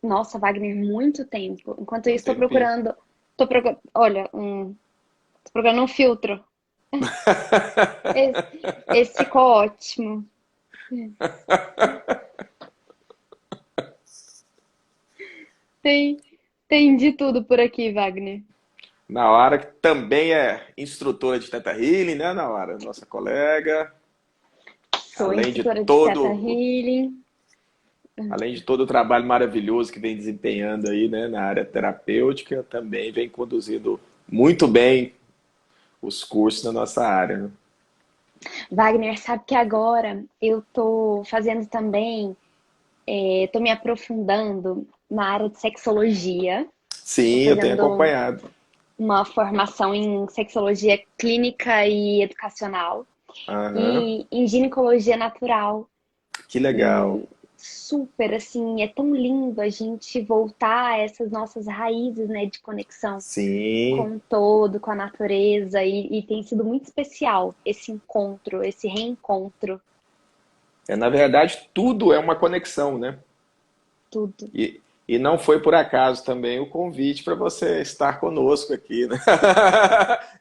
Nossa, Wagner, muito tempo. Enquanto Um isso, tempinho. olha, tô procurando um filtro. Esse ficou ótimo. Tem, tem de tudo por aqui, Wagner. Naara, que também é instrutora de Theta Healing, né, Naara? Nossa colega. Sou Além de instrutora de Theta todo, Healing. além de todo o trabalho maravilhoso que vem desempenhando aí, né, na área terapêutica, também vem conduzindo muito bem os cursos na nossa área, né? Wagner, sabe que agora eu tô fazendo também, tô me aprofundando na área de sexologia. Tô Sim, eu tenho fazendo acompanhado. uma formação em sexologia clínica e educacional Aham, e em ginecologia natural. que legal. E super, assim, é tão lindo a gente voltar a essas nossas raízes, né, de conexão Sim, com o todo, com a natureza, e tem sido muito especial esse encontro, esse reencontro, na verdade tudo é uma conexão, né? tudo. E não foi por acaso também o convite para você estar conosco aqui, né?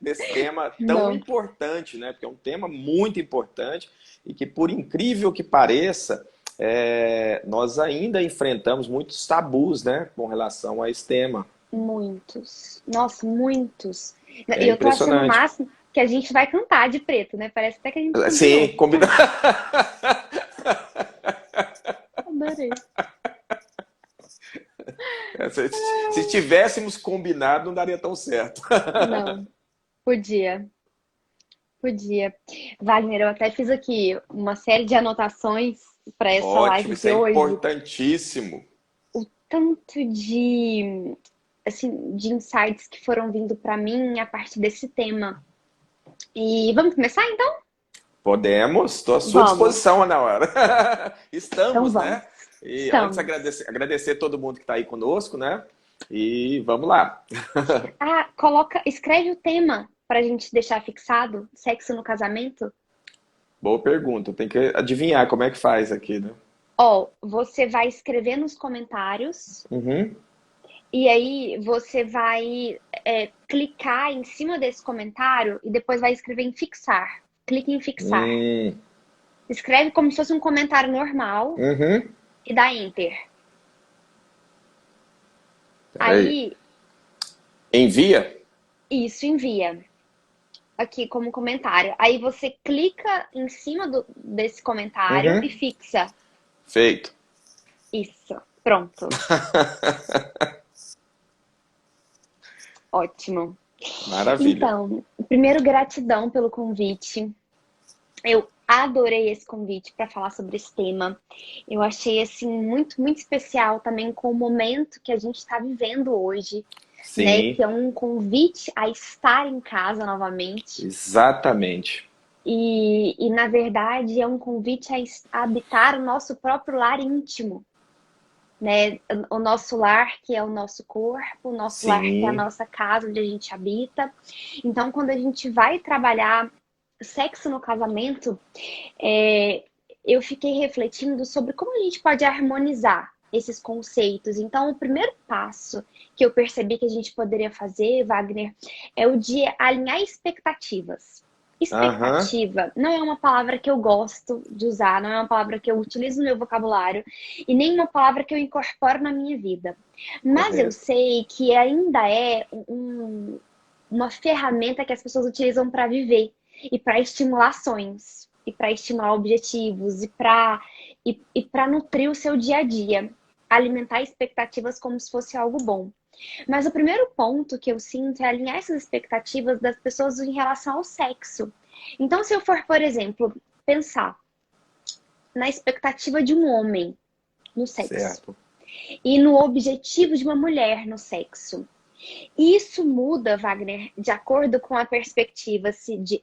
Nesse tema tão Não, importante, né? Porque é um tema muito importante e que, por incrível que pareça, nós ainda enfrentamos muitos tabus, né? Com relação a esse tema. muitos. Nossa, muitos. É E eu tô achando o impressionante. máximo que a gente vai cantar de preto, né? Parece até que a gente combinou. Sim, combina... Adorei. Se tivéssemos combinado, não daria tão certo. Não, podia, podia. Wagner, eu até fiz aqui uma série de anotações para essa Ótimo, live isso de é hoje. importantíssimo. O tanto de, assim, de insights que foram vindo para mim a partir desse tema. E vamos começar então? Podemos, estou à sua Vamos. disposição, Ana Hora. Então Estamos, vamos. né? E antes Estamos. agradecer todo mundo que está aí conosco, né? E vamos lá. Ah, escreve o tema para a gente deixar fixado, sexo no casamento. Boa pergunta. Tem que adivinhar como é que faz aqui, né? Ó, você vai escrever nos comentários Uhum. e aí você vai clicar em cima desse comentário e depois vai escrever em fixar. Clique em fixar. Hum. Escreve como se fosse um comentário normal Uhum. e dá enter. Peraí. Aí, Envia? isso envia aqui como comentário. Aí você clica em cima desse comentário e Uhum. fixa. Feito. Isso. Pronto. Ótimo. Maravilha. Então, primeiro, gratidão pelo convite. Eu adorei esse convite para falar sobre esse tema. Eu achei assim muito, muito especial também com o momento que a gente está vivendo hoje, né? Sim, Que é um convite a estar em casa novamente. exatamente. Na verdade, é um convite a habitar o nosso próprio lar íntimo, né? O nosso lar, que é o nosso corpo, o nosso lar, que é a Sim. nossa casa onde a gente habita. Então, quando a gente vai trabalhar sexo no casamento, é, eu fiquei refletindo sobre como a gente pode harmonizar esses conceitos. Então, o primeiro passo que eu percebi que a gente poderia fazer, Wagner, é o de alinhar expectativas. Aham. Expectativa não é uma palavra que eu gosto de usar, não é uma palavra que eu utilizo no meu vocabulário e nem uma palavra que eu incorporo na minha vida. Mas eu Correto. sei que ainda é uma ferramenta que as pessoas utilizam para viver e para estimular sonhos e para estimular objetivos e para nutrir o seu dia a dia, alimentar expectativas como se fosse algo bom. Mas o primeiro ponto que eu sinto é alinhar essas expectativas das pessoas em relação ao sexo. Então, se eu for, por exemplo, pensar na expectativa de um homem no sexo Certo. e no objetivo de uma mulher no sexo, isso muda, Wagner, de acordo com a perspectiva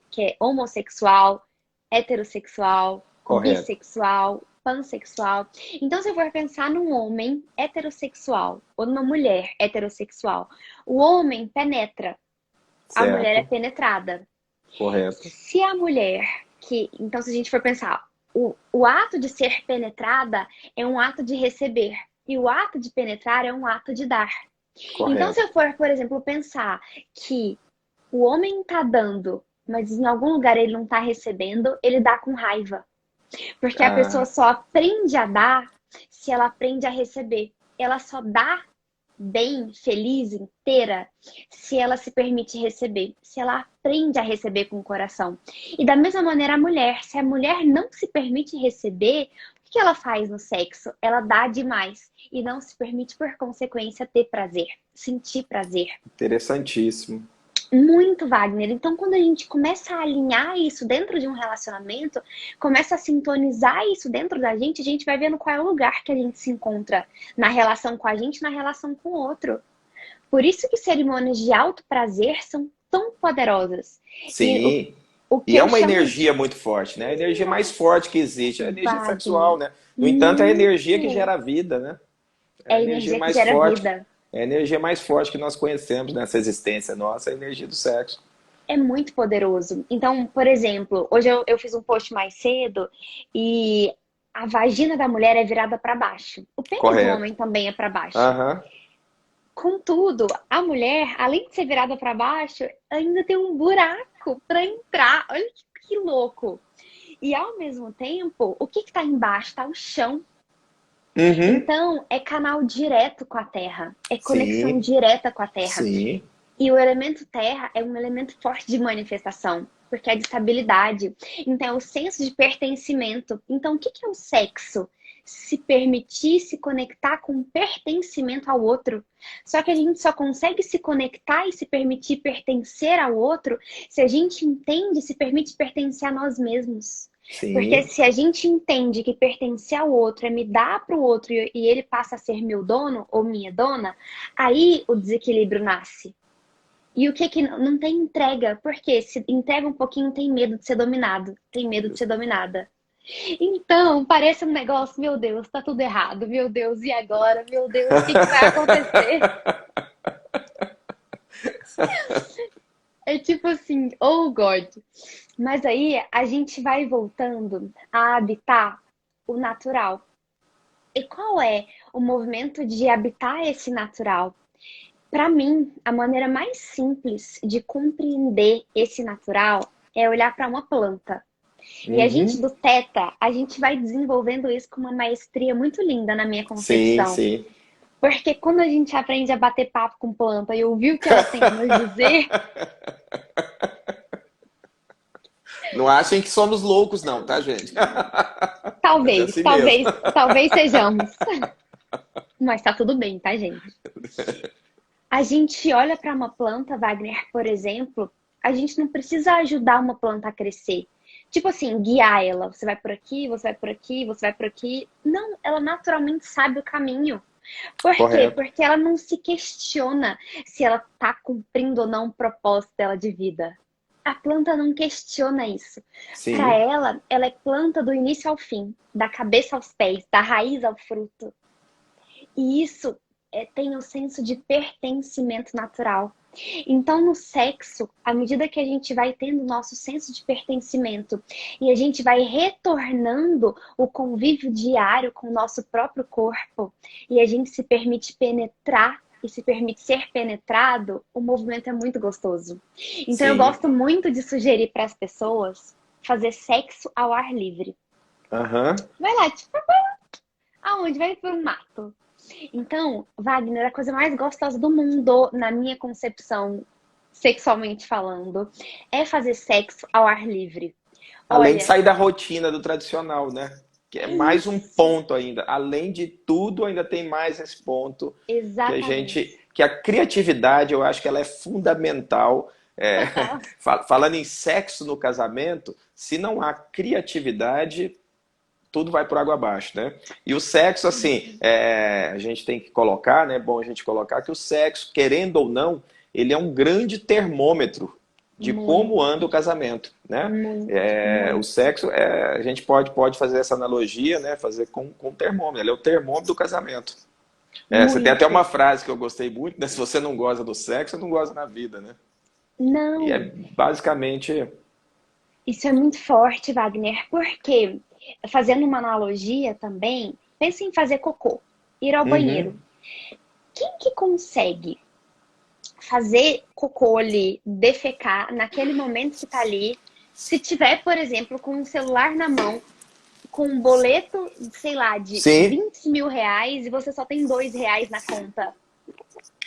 que é homossexual, heterossexual, Correto. bissexual, pansexual. Então, se eu for pensar num homem heterossexual ou numa mulher heterossexual, o homem penetra, a mulher é Certo. penetrada. Correto. Se a mulher então, se a gente for pensar, o ato de ser penetrada é um ato de receber. E o ato de penetrar é um ato de dar. Então, se Correto. eu for, por exemplo, pensar que o homem tá dando, mas em algum lugar ele não tá recebendo, ele dá com raiva. Porque a pessoa Ah, só aprende a dar se ela aprende a receber. Ela só dá bem, feliz, inteira, se ela se permite receber, se ela aprende a receber com o coração. E da mesma maneira a mulher, se a mulher não se permite receber, o que ela faz no sexo? Ela dá demais e não se permite, por consequência, ter prazer, sentir prazer. interessantíssimo. Muito, Wagner. Então, quando a gente começa a alinhar isso dentro de um relacionamento, começa a sintonizar isso dentro da gente, a gente vai vendo qual é o lugar que a gente se encontra na relação com a gente, na relação com o outro. Por isso que cerimônias de alto prazer são tão poderosas. E Sim. o que E é eu uma chamo de energia muito forte, né? A energia mais forte que existe é a energia Wagner, sexual, né? No entanto, é a energia que muito. gera a vida, né? É É a a energia energia que mais gera forte, vida. é a energia mais forte que nós conhecemos nessa existência nossa, é a energia do sexo. É muito poderoso. Então, por exemplo, hoje eu fiz um post mais cedo e a vagina da mulher é virada para baixo. O pênis do Correto. homem também é para baixo. Aham. Contudo, a mulher, além de ser virada para baixo, ainda tem um buraco para entrar. Olha que louco. E ao mesmo tempo, o que está embaixo? Está o chão. Uhum. Então, é canal direto com a terra. É conexão Sim, direta com a terra. sim, E o elemento terra é um elemento forte de manifestação, porque é de estabilidade. Então, é o senso de pertencimento. Então, o que é o sexo? Se permitir se conectar com pertencimento ao outro. Só que a gente só consegue se conectar e se permitir pertencer ao outro se a gente entende e se permite pertencer a nós mesmos. Porque sim. se a gente entende que pertencer ao outro é me dar para o outro e ele passa a ser meu dono ou minha dona, aí o desequilíbrio nasce. E o que que não tem entrega? Porque se entrega um pouquinho, tem medo de ser dominado, tem medo de ser dominada. Então, parece um negócio, meu Deus, tá tudo errado, meu Deus, e agora? Meu Deus, o que que vai acontecer? É tipo assim, oh God. Mas aí a gente vai voltando a habitar o natural. E qual é o movimento de habitar esse natural? Para mim, a maneira mais simples de compreender esse natural é olhar para uma planta. E a gente Uhum. do Teta, a gente vai desenvolvendo isso com uma maestria muito linda na minha Sim, concepção. sim. Porque quando a gente aprende a bater papo com planta e ouvir o que ela tem a nos dizer, Não achem que somos loucos, não, tá, gente? Mas é talvez, assim mesmo. talvez, talvez sejamos. Mas tá tudo bem, tá, gente? A gente olha para uma planta, Wagner, por exemplo, a gente não precisa ajudar uma planta a crescer. Tipo assim, guiar ela. Você vai por aqui, você vai por aqui, você vai por aqui. Não, ela naturalmente sabe o caminho. Por quê? Correto. Porque ela não se questiona se ela tá cumprindo ou não o propósito dela de vida. A planta não questiona isso. Para Sim, ela é planta do início ao fim, da cabeça aos pés, da raiz ao fruto. E isso tem o senso de pertencimento natural. Então, no sexo, à medida que a gente vai tendo o nosso senso de pertencimento e a gente vai retornando o convívio diário com o nosso próprio corpo e a gente se permite penetrar e se permite ser penetrado, o movimento é muito gostoso. Então, eu sim. gosto muito de sugerir para as pessoas fazer sexo ao ar livre. Aham. Vai lá, tipo, aonde? Vai para o mato. Então, Wagner, a coisa mais gostosa do mundo, na minha concepção, sexualmente falando, é fazer sexo ao ar livre. Além de Olha, sair da rotina do tradicional, né? Que é é mais um isso. ponto ainda. Além de tudo, ainda tem mais esse ponto Exatamente. que a criatividade, eu acho que ela é fundamental. É, Total. falando em sexo no casamento, se não há criatividade, tudo vai por água abaixo, né? E o sexo, assim, a gente tem que colocar, né? É bom a gente colocar que o sexo, querendo ou não, ele é um grande termômetro de como anda Muito, o casamento, né? muito, O muito. sexo, a gente pode fazer essa analogia, né? Fazer com o termômetro. Ele é o termômetro do casamento. Você tem até uma Muito. frase que eu gostei muito, né? Se você não gosta do sexo, você não gosta da vida, né? E é Não, basicamente. isso é muito forte, Wagner, porque, fazendo uma analogia também, pense em fazer cocô. ir ao Uhum. banheiro. Quem que consegue fazer cocô ali, defecar naquele momento que tá ali, se tiver, por exemplo, com um celular na mão, com um boleto, sei lá, de Sim, 20 mil reais e você só tem 2 reais na conta?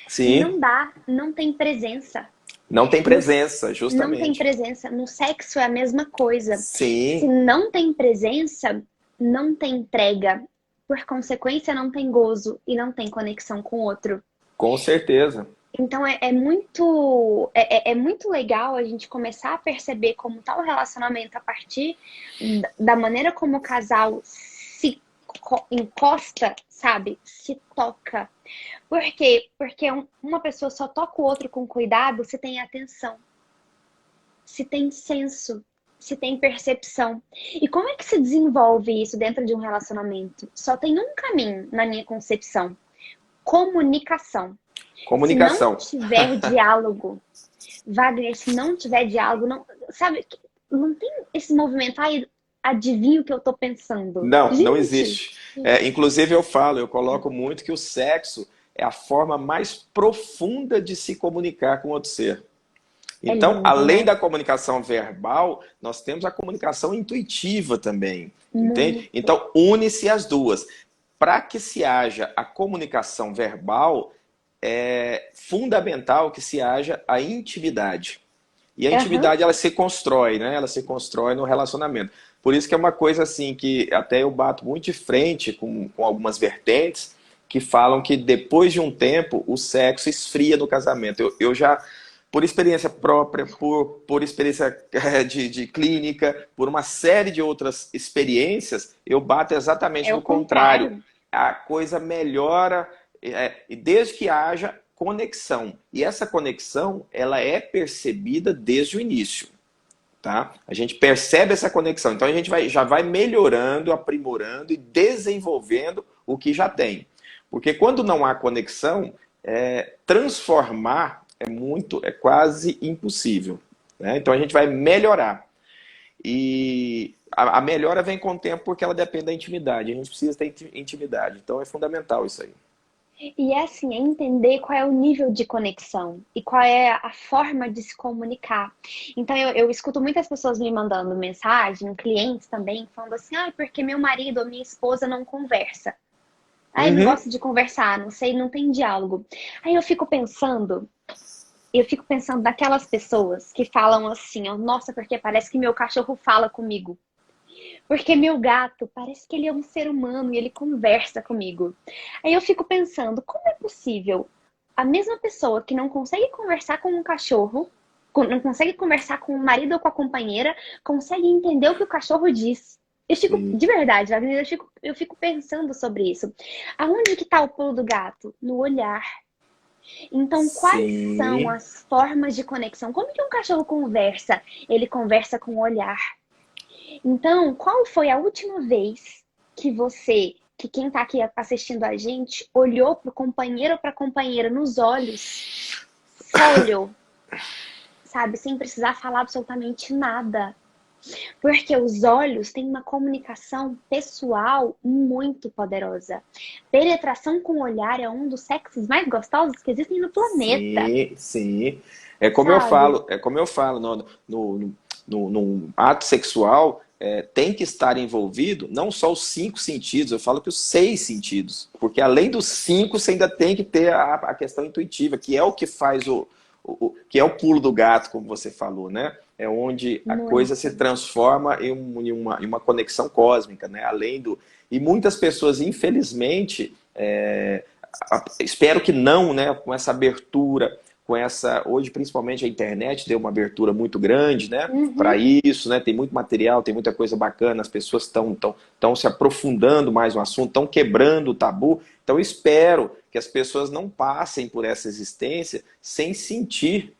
sim. Não dá, não tem presença. Não tem No, presença, não tem justamente. presença. No sexo é a mesma coisa. Se Sim, não tem presença, não tem entrega. Por consequência, não tem gozo e não tem conexão com o outro. com certeza. Então é muito legal a gente começar a perceber como tá o relacionamento a partir da maneira como o casal se encosta, sabe? Se toca. Por quê? Porque uma pessoa só toca o outro com cuidado se tem atenção, se tem senso, se tem percepção. E como é que se desenvolve isso dentro de um relacionamento? Só tem um caminho, na minha concepção: comunicação. Se não Comunicação. tiver diálogo, Wagner, se não tiver diálogo, não, sabe, não tem esse movimento, ai, adivinha o que eu tô pensando. Não, não Gente, existe. Inclusive eu coloco muito que o sexo é a forma mais profunda de se comunicar com outro ser. é Então, lindo, além né? da comunicação verbal, nós temos a comunicação intuitiva também, entende? Muito. Então, une-se as duas. Para que se haja a comunicação verbal, é fundamental que se haja a intimidade. E a Aham. intimidade, ela se constrói, né? Ela se constrói no relacionamento. Por isso que é uma coisa assim que até eu bato muito de frente com algumas vertentes que falam que depois de um tempo o sexo esfria no casamento. Eu já, por experiência própria, por experiência de clínica, por uma série de outras experiências, eu bato exatamente É o no contrário. contrário. A coisa melhora, desde que haja conexão. E essa conexão, ela é percebida desde o início, tá? A gente percebe essa conexão. Então a gente já vai melhorando, aprimorando e desenvolvendo o que já tem. Porque quando não há conexão, transformar é quase impossível, né? Então a gente vai melhorar. E a melhora vem com o tempo porque ela depende da intimidade. A gente precisa ter intimidade. Então é fundamental isso aí. E é assim, é entender qual é o nível de conexão e qual é a forma de se comunicar. Então, eu escuto muitas pessoas me mandando mensagem, clientes também, falando assim, ah, porque meu marido ou minha esposa não conversa. Aí não Uhum. gosta de conversar, não sei, não tem diálogo. Aí eu fico pensando naquelas pessoas que falam assim, ó, nossa, porque parece que meu cachorro fala comigo. Porque meu gato parece que ele é um ser humano e ele conversa comigo. Aí eu fico pensando, como é possível a mesma pessoa que não consegue conversar com um cachorro, não consegue conversar com o marido ou com a companheira, consegue entender o que o cachorro diz? Eu fico, Sim, de verdade, Wagner, eu fico pensando sobre isso. Aonde que tá o pulo do gato? No olhar. Então, quais são sim. as formas de conexão? Como que um cachorro conversa? Ele conversa com o olhar. Então, qual foi a última vez que quem tá aqui assistindo a gente, olhou pro companheiro ou pra companheira nos olhos? Só olhou, sabe? Sem precisar falar absolutamente nada. Porque os olhos têm uma comunicação pessoal muito poderosa. Penetração com o olhar é um dos sexos mais gostosos que existem no planeta, Sim, sim. sabe? É como eu falo, no ato sexual tem que estar envolvido não só os 5 sentidos, eu falo que os 6 sentidos. Porque além dos 5, você ainda tem que ter a questão intuitiva, que é o que faz que é o pulo do gato, como você falou, né? É onde a coisa se Muito. transforma em uma conexão cósmica, né? E muitas pessoas, infelizmente, espero que não, né? Com essa abertura, hoje principalmente a internet deu uma abertura muito grande, né? Para Uhum. isso, né? Tem muito material, tem muita coisa bacana, as pessoas estão se aprofundando mais no assunto, estão quebrando o tabu. Então, eu espero que as pessoas não passem por essa existência sem sentir,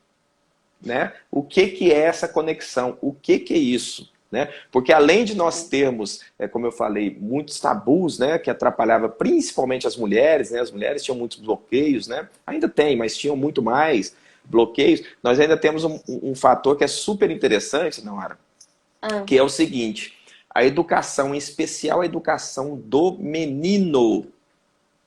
né? O que é essa conexão? O que é isso? Né? Porque além de nós termos, como eu falei, muitos tabus, né, que atrapalhava principalmente as mulheres, né? As mulheres tinham muitos bloqueios, né? Ainda tem, mas tinham muito mais bloqueios. Nós ainda temos um fator que é super interessante, Nora, Ah, que é o seguinte: a educação, em especial a educação do menino.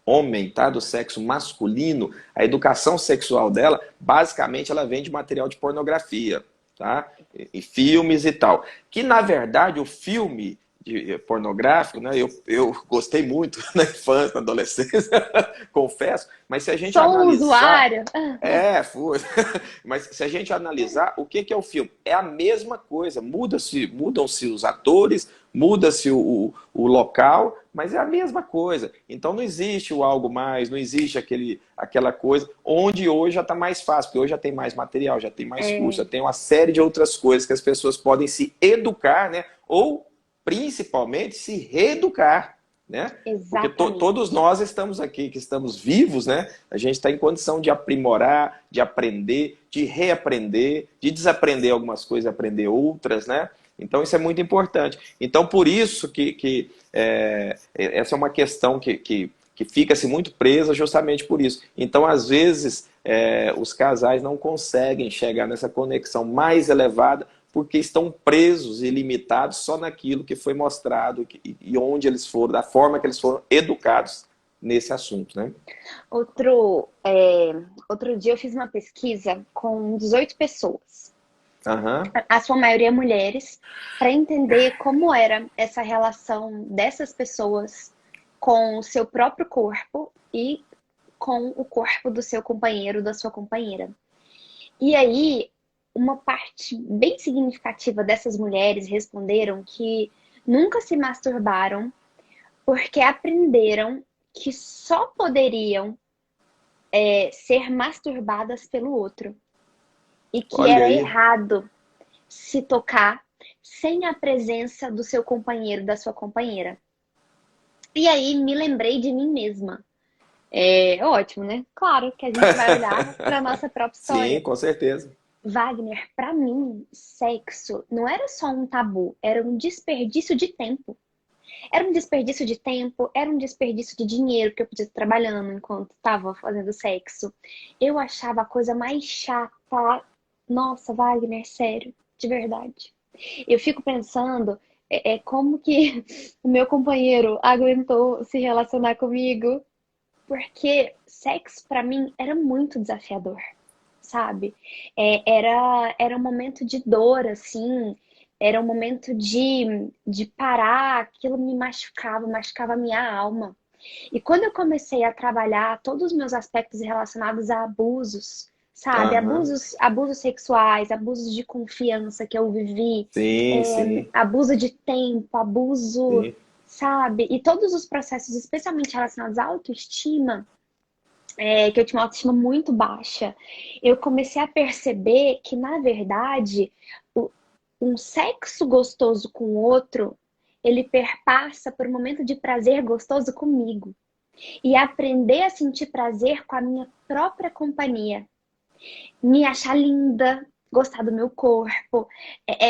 homem, tá? Do sexo masculino, a educação sexual dela, basicamente ela vem de material de pornografia, tá? E filmes e tal. Que, na verdade, o filme pornográfico, né? Eu gostei muito na infância, na adolescência, confesso, mas se a gente Sou um analisar, usuário. foi. Mas se a gente analisar, o que é o filme? É a mesma coisa. Mudam-se os atores, muda-se o local, mas é a mesma coisa. Então não existe o algo mais, não existe aquela coisa, onde hoje já está mais fácil, porque hoje já tem mais material, já tem mais curso, já tem uma série de outras coisas que as pessoas podem se educar, né? Ou principalmente se reeducar, né? Porque todos Exatamente. nós estamos aqui, que estamos vivos, né? A gente está em condição de aprimorar, de aprender, de reaprender, de desaprender algumas coisas e aprender outras, né? Então isso é muito importante. Então por isso que essa é uma questão que fica-se muito presa justamente por isso. Então às vezes os casais não conseguem chegar nessa conexão mais elevada porque estão presos e limitados só naquilo que foi mostrado e onde eles foram, da forma que eles foram educados nesse assunto, né? Outro dia eu fiz uma pesquisa com 18 pessoas, Aham. a sua maioria mulheres, para entender como era essa relação dessas pessoas com o seu próprio corpo e com o corpo do seu companheiro, da sua companheira. E aí, uma parte bem significativa dessas mulheres responderam que nunca se masturbaram porque aprenderam que só poderiam ser masturbadas pelo outro. E que Olha era aí. errado se tocar sem a presença do seu companheiro, da sua companheira. E aí me lembrei de mim mesma. É ótimo, né? Claro que a gente vai olhar para a nossa própria Sim, história. com certeza. Wagner, para mim, sexo não era só um tabu, era um desperdício de tempo. Era um desperdício de tempo, era um desperdício de dinheiro que eu podia estar trabalhando enquanto estava fazendo sexo. Eu achava a coisa mais chata. Nossa, Wagner, sério, de verdade. Eu fico pensando como que o meu companheiro aguentou se relacionar comigo, porque sexo para mim era muito desafiador, sabe? Era um momento de dor, assim, era um momento de parar, aquilo me machucava, machucava a minha alma. E quando eu comecei a trabalhar todos os meus aspectos relacionados a abusos, sabe? Aham. Abusos sexuais, abusos de confiança que eu vivi, Sim, sim, abuso de tempo, abuso, sim. sabe? E todos os processos, especialmente relacionados à autoestima, que eu tinha uma autoestima muito baixa, eu comecei a perceber que, na verdade, um sexo gostoso com o outro, ele perpassa por um momento de prazer gostoso comigo. E aprender a sentir prazer com a minha própria companhia. Me achar linda, gostar do meu corpo,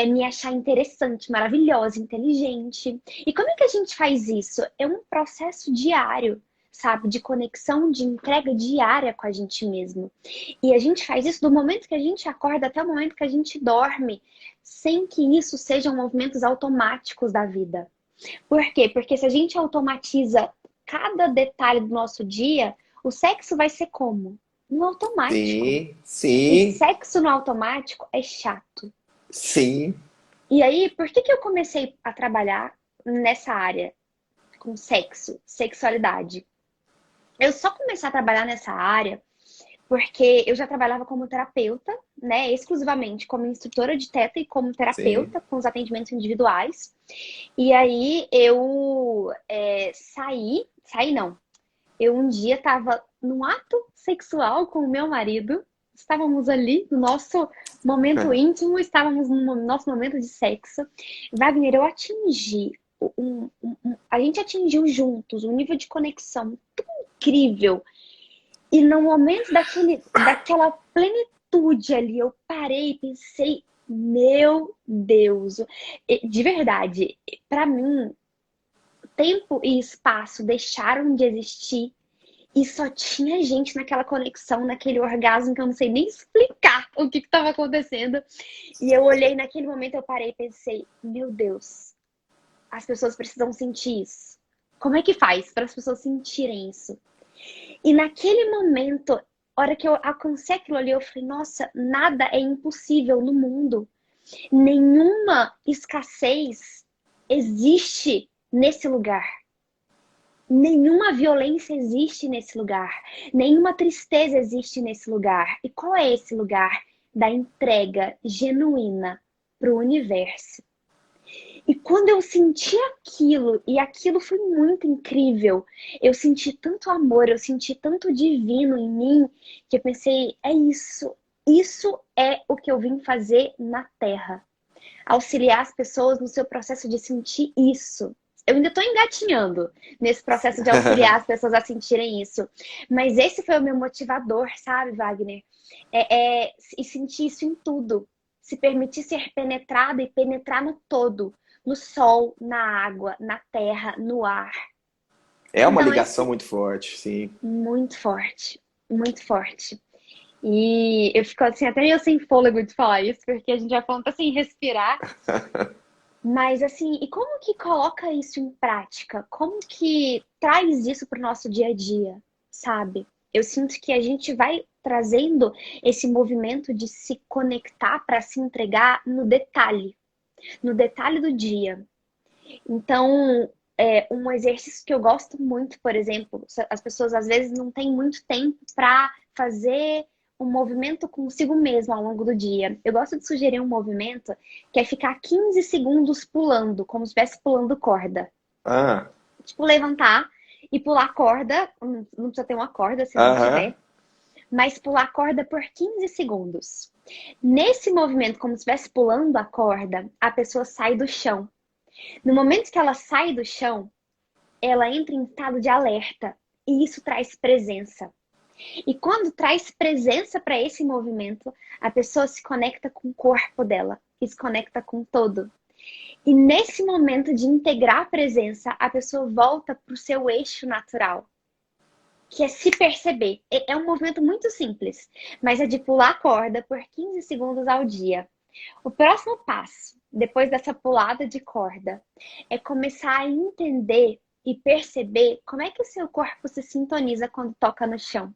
me achar interessante, maravilhosa, inteligente. E como é que a gente faz isso? É um processo diário, sabe? De conexão, de entrega diária com a gente mesmo. E a gente faz isso do momento que a gente acorda até o momento que a gente dorme, sem que isso sejam movimentos automáticos da vida. Por quê? Porque se a gente automatiza cada detalhe do nosso dia, o sexo vai ser como? No automático. Sim, E sim, sexo no automático é chato. sim. E aí, por que eu comecei a trabalhar nessa área com sexo, sexualidade? Eu só comecei a trabalhar nessa área porque eu já trabalhava como terapeuta, né, exclusivamente como instrutora de teta e como Sim. terapeuta com os atendimentos individuais. E aí eu saí não. Eu um dia estava num ato sexual com o meu marido, estávamos ali no nosso momento íntimo, estávamos no nosso momento de sexo. Wagner, eu atingi a gente atingiu juntos um nível de conexão tão incrível. E no momento daquela plenitude ali, eu parei e pensei, meu Deus, de verdade, para mim, tempo e espaço deixaram de existir e só tinha gente naquela conexão, naquele orgasmo que eu não sei nem explicar o que estava acontecendo. E eu olhei naquele momento, eu parei e pensei, meu Deus, as pessoas precisam sentir isso. Como é que faz para as pessoas sentirem isso? E naquele momento, a hora que eu alcancei aquilo ali, eu falei, nossa, nada é impossível no mundo. Nenhuma escassez existe nesse lugar. Nenhuma violência existe nesse lugar. Nenhuma tristeza existe nesse lugar. E qual é esse lugar? Da entrega genuína para o universo. E quando eu senti aquilo, e aquilo foi muito incrível, eu senti tanto amor, eu senti tanto divino em mim, que eu pensei, é isso. Isso é o que eu vim fazer na Terra. Auxiliar as pessoas no seu processo de sentir isso. Eu ainda estou engatinhando nesse processo de auxiliar as pessoas a sentirem isso. Mas esse foi o meu motivador, sabe, Wagner? E sentir isso em tudo. Se permitir ser penetrada e penetrar no todo. No sol, na água, na terra, no ar. É uma Então, ligação muito forte, sim. muito forte. Muito forte. E eu fico assim, até meio sem fôlego de falar isso, porque a gente já falando sem respirar. Mas assim, e como que coloca isso em prática? Como que traz isso para o nosso dia a dia, sabe? Eu sinto que a gente vai trazendo esse movimento de se conectar para se entregar no detalhe do dia. Então, um exercício que eu gosto muito, por exemplo, as pessoas às vezes não têm muito tempo para fazer um movimento consigo mesmo ao longo do dia. Eu gosto de sugerir um movimento que é ficar 15 segundos pulando, como se estivesse pulando corda. Ah, Tipo, levantar e pular corda, não precisa ter uma corda se não aham. tiver, mas pular corda por 15 segundos. Nesse movimento, como se estivesse pulando a corda, a pessoa sai do chão. No momento que ela sai do chão, ela entra em estado de alerta e isso traz presença. E quando traz presença para esse movimento, a pessoa se conecta com o corpo dela e se conecta com todo. E nesse momento de integrar a presença, a pessoa volta para o seu eixo natural, que é se perceber. É um movimento muito simples, mas é de pular a corda por 15 segundos ao dia. O próximo passo, depois dessa pulada de corda, é começar a entender e perceber como é que o seu corpo se sintoniza quando toca no chão.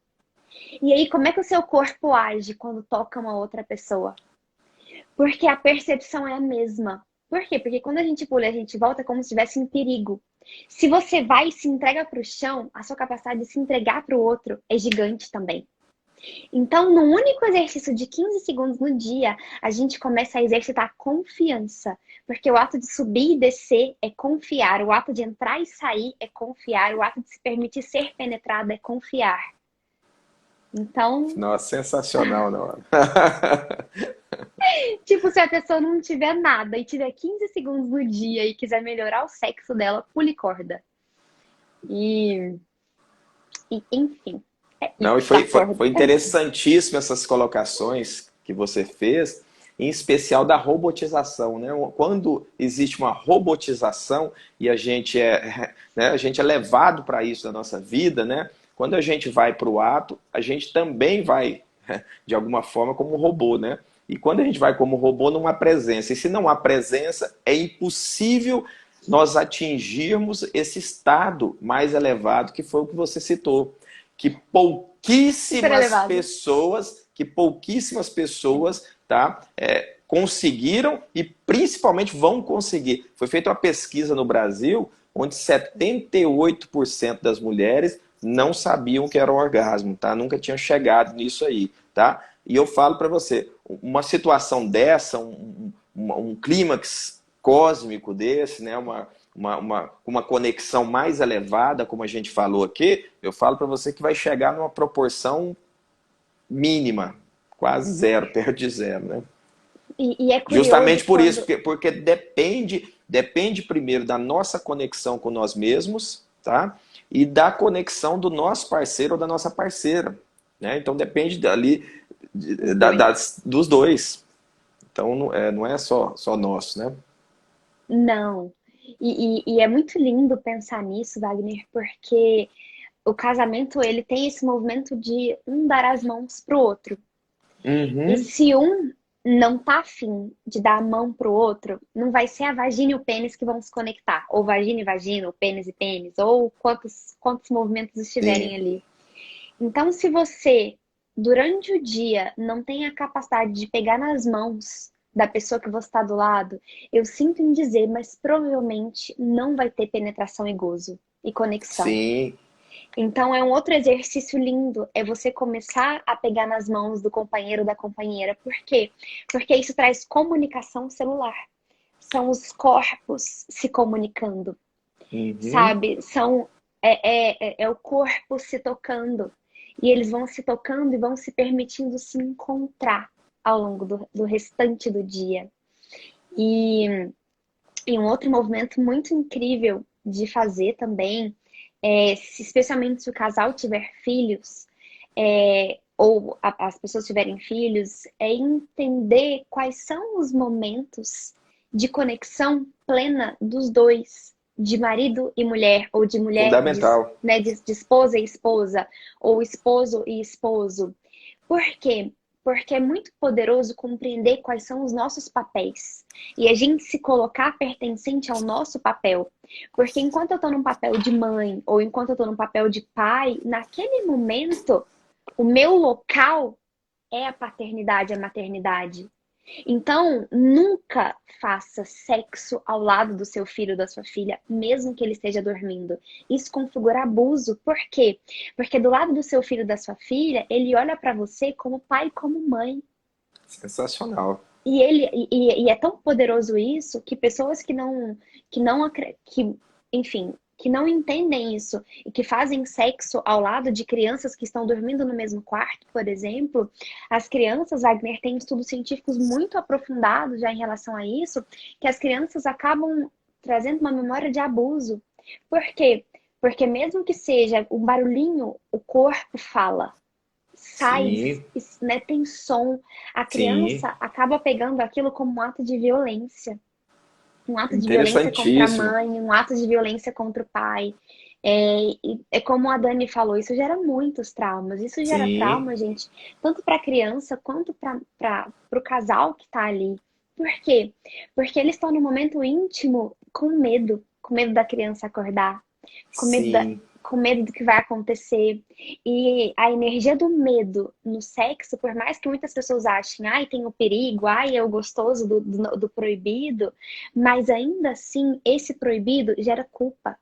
E aí, como é que o seu corpo age quando toca uma outra pessoa? Porque a percepção é a mesma. Por quê? Porque quando a gente pula e a gente volta é como se estivesse em perigo. Se você vai e se entrega para o chão, a sua capacidade de se entregar para o outro é gigante também. Então, no único exercício de 15 segundos no dia, a gente começa a exercitar confiança. Porque o ato de subir e descer é confiar, o ato de entrar e sair é confiar, o ato de se permitir ser penetrado é confiar. Então, Nossa, sensacional, não. tipo, se a pessoa não tiver nada e tiver 15 segundos no dia e quiser melhorar o sexo dela, pule corda. E enfim, é Não, e isso da corda. foi interessantíssimo essas colocações que você fez, em especial da robotização, né? Quando existe uma robotização e né, a gente é levado para isso na nossa vida, né? Quando a gente vai para o ato, a gente também vai, de alguma forma, como robô, né? E quando a gente vai como robô, não há presença. E se não há presença, é impossível nós atingirmos esse estado mais elevado que foi o que você citou, que Super elevado. pouquíssimas pessoas, tá, conseguiram e principalmente vão conseguir. Foi feita uma pesquisa no Brasil onde 78% das mulheres não sabiam o que era o orgasmo, tá? Nunca tinham chegado nisso aí, tá? E eu falo para você, uma situação dessa, um clímax cósmico desse, né? Uma conexão mais elevada, como a gente falou aqui, eu falo para você que vai chegar numa proporção mínima, quase zero, perto de zero, né? E é curioso Justamente por isso, quando. porque depende primeiro da nossa conexão com nós mesmos, tá? E da conexão do nosso parceiro ou da nossa parceira, né? Então depende dali Os dois. dos dois. Então não é só nosso, né? Não. E é muito lindo pensar nisso, Wagner, porque o casamento ele tem esse movimento de um dar as mãos pro outro. E Uhum. se um não tá afim de dar a mão pro outro, não vai ser a vagina e o pênis que vão se conectar. Ou vagina e vagina, ou pênis e pênis, ou quantos movimentos estiverem Sim. ali. Então, se você, durante o dia, não tem a capacidade de pegar nas mãos da pessoa que você está do lado, eu sinto em dizer, mas provavelmente não vai ter penetração e gozo e conexão. Sim, Então, é um outro exercício lindo, é você começar a pegar nas mãos do companheiro ou da companheira. Por quê? Porque isso traz comunicação celular. São os corpos se comunicando, uhum, sabe? É o corpo se tocando. E eles vão se tocando e vão se permitindo se encontrar ao longo do restante do dia. E, e um outro movimento muito incrível de fazer também, especialmente se o casal tiver filhos, ou as pessoas tiverem filhos, é entender quais são os momentos de conexão plena dos dois, de marido e mulher, ou de mulher, fundamental. né, de esposa e esposa, ou esposo e esposo. Por quê? Porque é muito poderoso compreender quais são os nossos papéis e a gente se colocar pertencente ao nosso papel. Porque enquanto eu estou num papel de mãe ou enquanto eu estou num papel de pai, naquele momento, o meu local é a paternidade, a maternidade. Então, nunca faça sexo ao lado do seu filho ou da sua filha, mesmo que ele esteja dormindo. Isso configura abuso. Por quê? Porque do lado do seu filho ou da sua filha, ele olha para você como pai e como mãe. Sensacional. E é tão poderoso isso que pessoas que, enfim, que não entendem isso e que fazem sexo ao lado de crianças que estão dormindo no mesmo quarto, por exemplo, as crianças, Wagner, tem estudos científicos muito aprofundados já em relação a isso, que as crianças acabam trazendo uma memória de abuso. Por quê? Porque mesmo que seja um barulhinho, o corpo fala sai, Sim, né, tem som. A sim. criança acaba pegando aquilo como um ato de violência. Um ato de violência contra a Interessantíssimo. mãe, um ato de violência contra o pai. É como a Dani falou, isso gera muitos traumas. Isso gera Sim, trauma, gente, tanto para a criança quanto para o casal que está ali. Por quê? Porque eles estão no momento íntimo com medo da criança acordar, com medo sim. com medo do que vai acontecer. E a energia do medo no sexo, por mais que muitas pessoas achem, ai, tem o perigo, ai, é o gostoso do proibido, mas ainda assim, esse proibido gera culpa.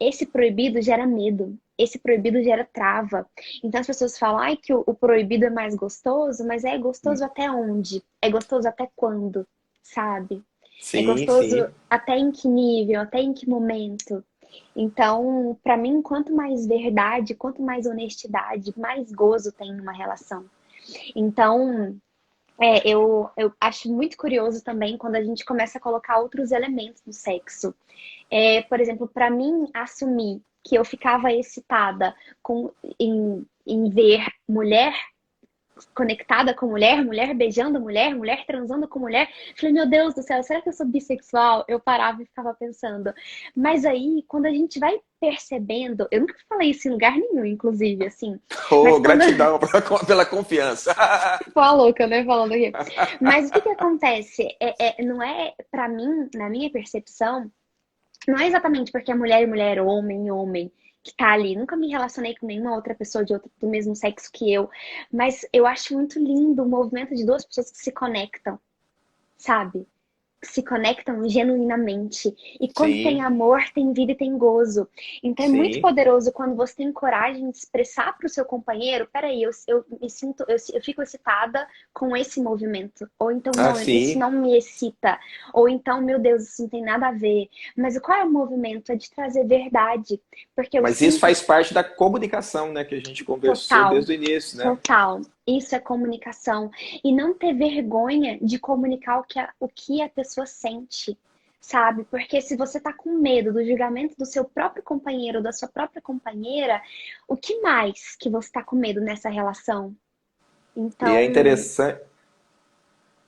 Esse proibido gera medo. Esse proibido gera trava. Então as pessoas falam, ai, que o proibido é mais gostoso, mas é gostoso até onde? É gostoso até quando? Sabe? É Sim, gostoso sim. até em que nível, até em que momento? Então, para mim, quanto mais verdade, quanto mais honestidade, mais gozo tem numa relação. Então, eu acho muito curioso também quando a gente começa a colocar outros elementos no sexo. Por exemplo, para mim, assumir que eu ficava excitada em ver mulher conectada com mulher, mulher beijando mulher, mulher transando com mulher. Falei, meu Deus do céu, será que eu sou bissexual? Eu parava e ficava pensando. Mas aí, quando a gente vai percebendo, eu nunca falei isso em lugar nenhum, inclusive, assim, mas Oh, quando. gratidão pela confiança. Pô, a louca, né? Falando aqui. Mas o que que acontece? Não é, pra mim, na minha percepção, não é exatamente porque é mulher e mulher, homem e homem, que tá ali. Nunca me relacionei com nenhuma outra pessoa do mesmo sexo que eu. Mas eu acho muito lindo o movimento de duas pessoas que se conectam, sabe? Se conectam genuinamente. E quando tem Sim, amor, tem vida e tem gozo. Então é muito sim. poderoso quando você tem coragem de expressar para o seu companheiro: peraí, eu me sinto, eu fico excitada com esse movimento. Ou então, Ah, não, isso sim. não me excita. Ou então, meu Deus, isso não tem nada a ver. Mas qual é o movimento? É de trazer verdade. Porque eu Mas isso sinto faz parte da comunicação, né, que a gente conversou total. desde o início, né? Total. Isso é comunicação. E não ter vergonha de comunicar o que a pessoa sente, sabe? Porque se você tá com medo do julgamento do seu próprio companheiro, da sua própria companheira, o que mais que você tá com medo nessa relação? E é Então,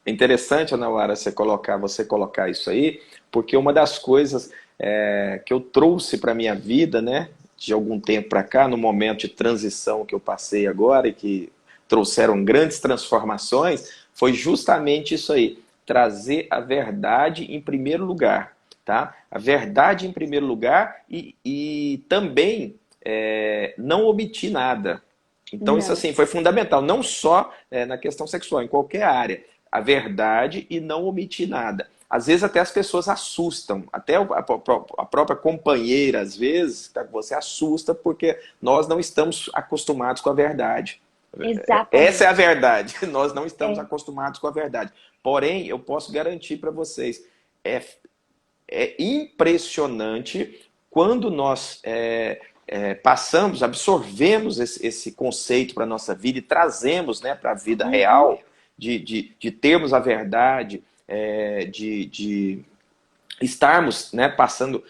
interessante, Ana Lara, você colocar isso aí, porque uma das coisas que eu trouxe para minha vida, né, de algum tempo para cá, no momento de transição que eu passei agora e que trouxeram grandes transformações, foi justamente isso aí, trazer a verdade em primeiro lugar, tá? A verdade em primeiro lugar e também não omitir nada. Então, isso Não. assim foi fundamental, não só na questão sexual, em qualquer área. A verdade e não omitir nada. Às vezes até as pessoas assustam, até a própria companheira, às vezes, tá, você assusta porque nós não estamos acostumados com a verdade. Essa é a Exatamente. verdade, nós não estamos É. acostumados com a verdade. Porém, eu posso garantir para vocês, é, é impressionante quando nós passamos, absorvemos esse conceito para a nossa vida e trazemos, né, para a vida Uhum. real, de termos a verdade, de estarmos, né, passando,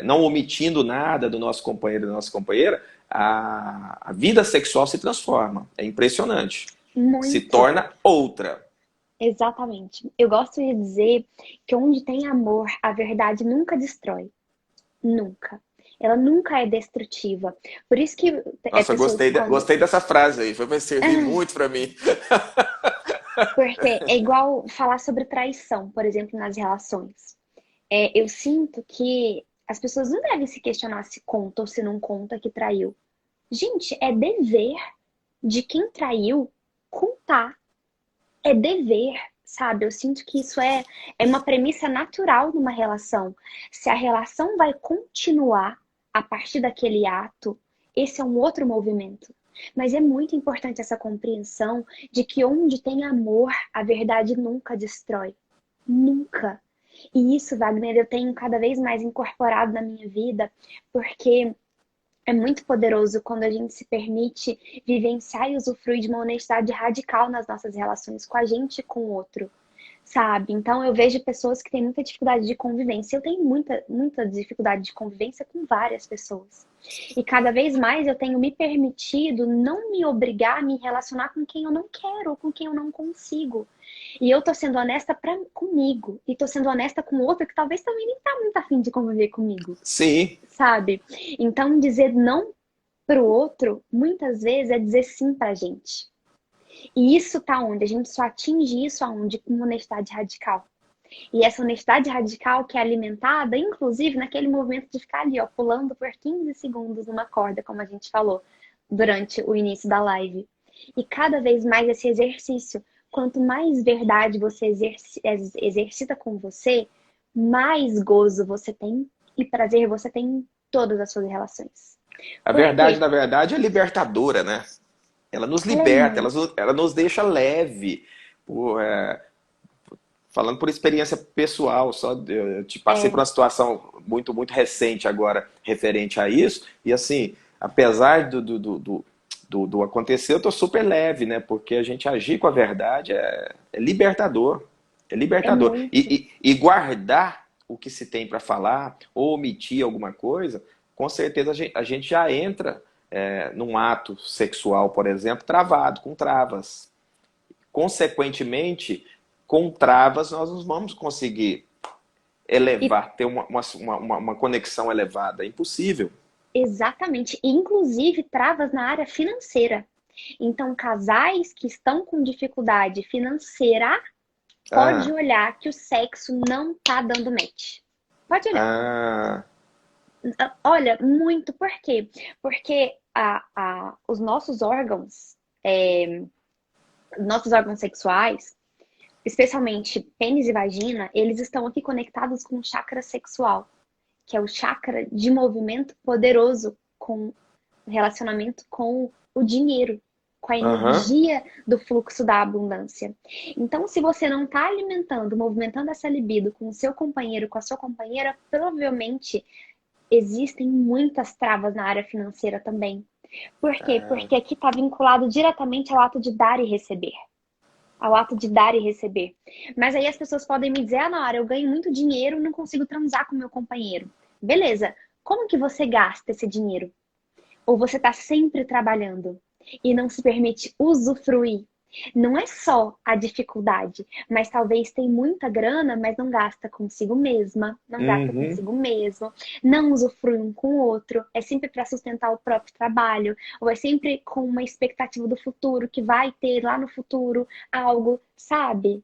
não omitindo nada do nosso companheiro e da nossa companheira, a vida sexual se transforma. É impressionante. Se Muito. torna outra. Exatamente. Eu gosto de dizer que onde tem amor, a verdade nunca destrói. Nunca. Ela nunca é destrutiva. Por isso que Nossa, pessoas quando. gostei dessa frase aí. Vai servir muito para mim. Porque é igual falar sobre traição, por exemplo, nas relações. Eu sinto que as pessoas não devem se questionar se conta ou se não conta que traiu. Gente, é dever de quem traiu contar. É dever, sabe? Eu sinto que isso é uma premissa natural numa relação. Se a relação vai continuar a partir daquele ato, esse é um outro movimento. Mas é muito importante essa compreensão de que onde tem amor, a verdade nunca destrói. Nunca. E isso, Wagner, eu tenho cada vez mais incorporado na minha vida, porque é muito poderoso quando a gente se permite vivenciar e usufruir de uma honestidade radical nas nossas relações com a gente e com o outro, sabe? Então eu vejo pessoas que têm muita dificuldade de convivência. Eu tenho muita dificuldade de convivência com várias pessoas. E cada vez mais eu tenho me permitido não me obrigar a me relacionar com quem eu não quero ou com quem eu não consigo. E eu tô sendo honesta comigo. E tô sendo honesta com outro que talvez também nem tá muito afim de conviver comigo, Sim, sabe? Então, dizer não pro outro, muitas vezes, é dizer sim pra gente. E isso tá onde? A gente só atinge isso aonde? Com honestidade radical. E essa honestidade radical que é alimentada, inclusive, naquele movimento de ficar ali, ó, pulando por 15 segundos numa corda, como a gente falou durante o início da live. E cada vez mais esse exercício, quanto mais verdade você exercita com você, mais gozo você tem e prazer você tem em todas as suas relações. a Por verdade, quê? na verdade, é libertadora, né? Ela nos Ela é liberta, muito. ela nos deixa leve. Pô, falando por experiência pessoal, eu te passei por É, uma situação muito recente agora referente a isso, e assim, apesar do acontecer, eu tô super leve, né? Porque a gente agir com a verdade é libertador. É é libertador. muito. E guardar o que se tem para falar, ou omitir alguma coisa, com certeza a gente já entra num ato sexual, por exemplo, travado, com travas. Consequentemente, com travas, nós não vamos conseguir E elevar, ter uma conexão elevada. É impossível. exatamente. E, inclusive, travas na área financeira. Então, casais que estão com dificuldade financeira, pode Ah, olhar que o sexo não tá dando match. Pode olhar. ah, Olha, muito. Por quê? Porque os nossos órgãos sexuais, especialmente pênis e vagina, eles estão aqui conectados com o chakra sexual, que é o chakra de movimento poderoso com relacionamento com o dinheiro, com a aham. energia do fluxo da abundância. Então, se você não está alimentando, movimentando essa libido com o seu companheiro, com a sua companheira, provavelmente existem muitas travas na área financeira também. Por quê? Porque aqui está vinculado diretamente ao ato de dar e receber. Ao ato de dar e receber. Mas aí as pessoas podem me dizer, Nara, eu ganho muito dinheiro e não consigo transar com meu companheiro. Beleza, como que você gasta esse dinheiro? Ou você está sempre trabalhando e não se permite usufruir? Não é só a dificuldade, mas talvez tem muita grana, mas não gasta consigo mesma, não gasta Uhum. consigo mesmo, não usufrui um com o outro, é sempre para sustentar o próprio trabalho, ou é sempre com uma expectativa do futuro, que vai ter lá no futuro algo, sabe?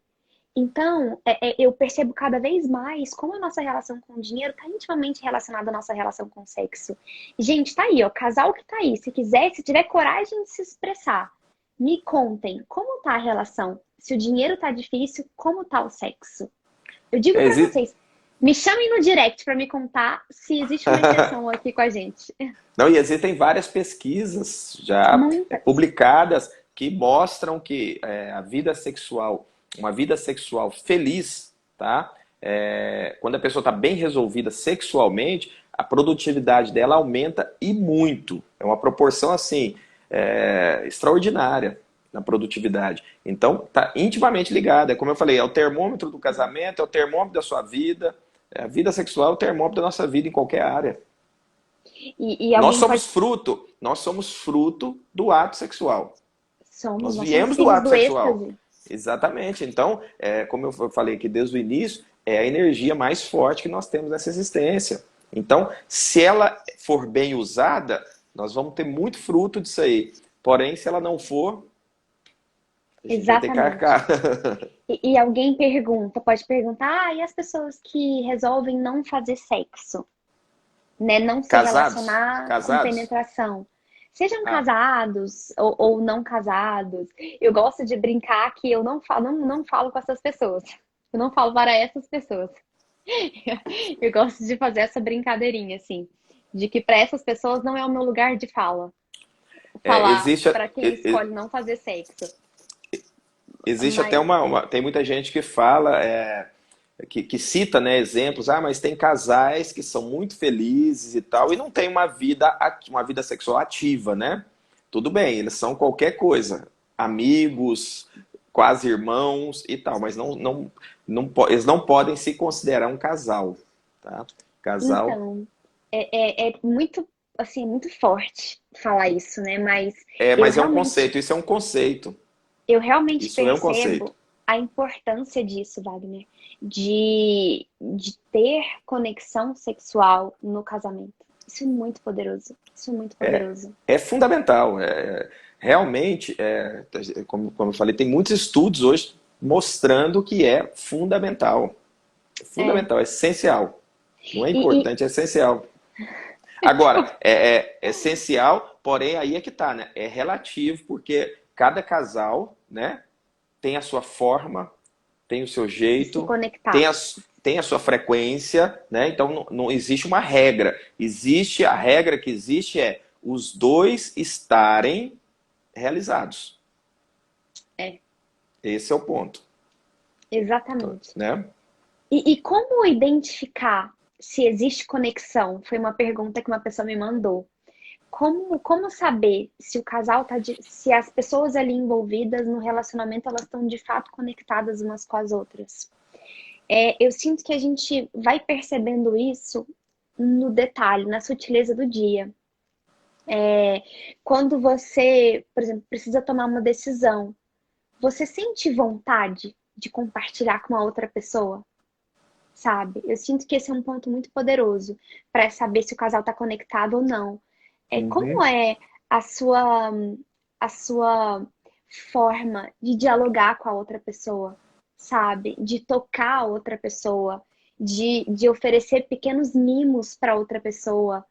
Então, eu percebo cada vez mais como a nossa relação com o dinheiro está intimamente relacionada à nossa relação com o sexo. Gente, tá aí, ó, casal que tá aí, se quiser, se tiver coragem de se expressar, me contem como tá a relação. Se o dinheiro tá difícil, como tá o sexo? Eu digo pra Existe... vocês, me chamem no direct pra me contar se existe uma exceção aqui com a gente. Não, e existem várias pesquisas já Muitas. publicadas que mostram que a vida sexual, uma vida sexual feliz, tá? Quando a pessoa está bem resolvida sexualmente, a produtividade dela aumenta e muito. É uma proporção assim extraordinária na produtividade. Então, está intimamente ligada. É como eu falei, é o termômetro do casamento, é o termômetro da sua vida. A vida sexual é o termômetro da nossa vida em qualquer área. E alguém pode. Nós somos fruto do ato sexual. Nós somos Viemos do filhos ato do sexual. êxtase. Exatamente. Então, como eu falei aqui desde o início, é a energia mais forte que nós temos nessa existência. Então, se ela for bem usada, nós vamos ter muito fruto disso aí. Porém, se ela não for, a gente vai ter que Exatamente. arcar. E alguém pergunta, pode perguntar, e as pessoas que resolvem não fazer sexo, né? Não se Casados? relacionar com Casados? penetração. Sejam Ah, casados ou não casados. Eu gosto de brincar que eu não falo com essas pessoas. Eu não falo para essas pessoas. Eu gosto de fazer essa brincadeirinha, assim, de que para essas pessoas não é o meu lugar de fala. Falar existe, para quem escolhe não fazer sexo. existe até Mas tem muita gente que fala, que cita, né, exemplos, mas tem casais que são muito felizes e tal, e não tem uma vida sexual ativa, né? Tudo bem, eles são qualquer coisa, amigos, quase irmãos e tal, mas eles não podem se considerar um casal, tá? Casal. então, é muito, assim, é muito forte falar isso, né? Mas eu Mas é um realmente, conceito, isso é um conceito. eu realmente Isso é um conceito. percebo a importância disso, Wagner, de ter conexão sexual no casamento. Isso é muito poderoso. Isso é muito poderoso. É fundamental. Realmente, como eu falei, tem muitos estudos hoje mostrando que é fundamental. É É. fundamental, é essencial. Não é E, importante, é essencial. Agora, é essencial, porém aí é que tá, né? É relativo, porque cada casal, né, tem a sua forma, tem o seu e se jeito, conectar. tem a sua frequência, né? Então não existe uma regra. A regra que existe é os dois estarem realizados. É, Esse é o ponto, exatamente. né? E como identificar se existe conexão? Foi uma pergunta que uma pessoa me mandou. Como saber se o casal tá se as pessoas ali envolvidas no relacionamento elas estão de fato conectadas umas com as outras? Eu sinto que a gente vai percebendo isso no detalhe, na sutileza do dia. Quando você, por exemplo, precisa tomar uma decisão, você sente vontade de compartilhar com a outra pessoa? Sabe? Eu sinto que esse é um ponto muito poderoso para saber se o casal está conectado ou não. Como Uhum. é a sua forma de dialogar com a outra pessoa, sabe? De tocar a outra pessoa, de oferecer pequenos mimos para outra pessoa,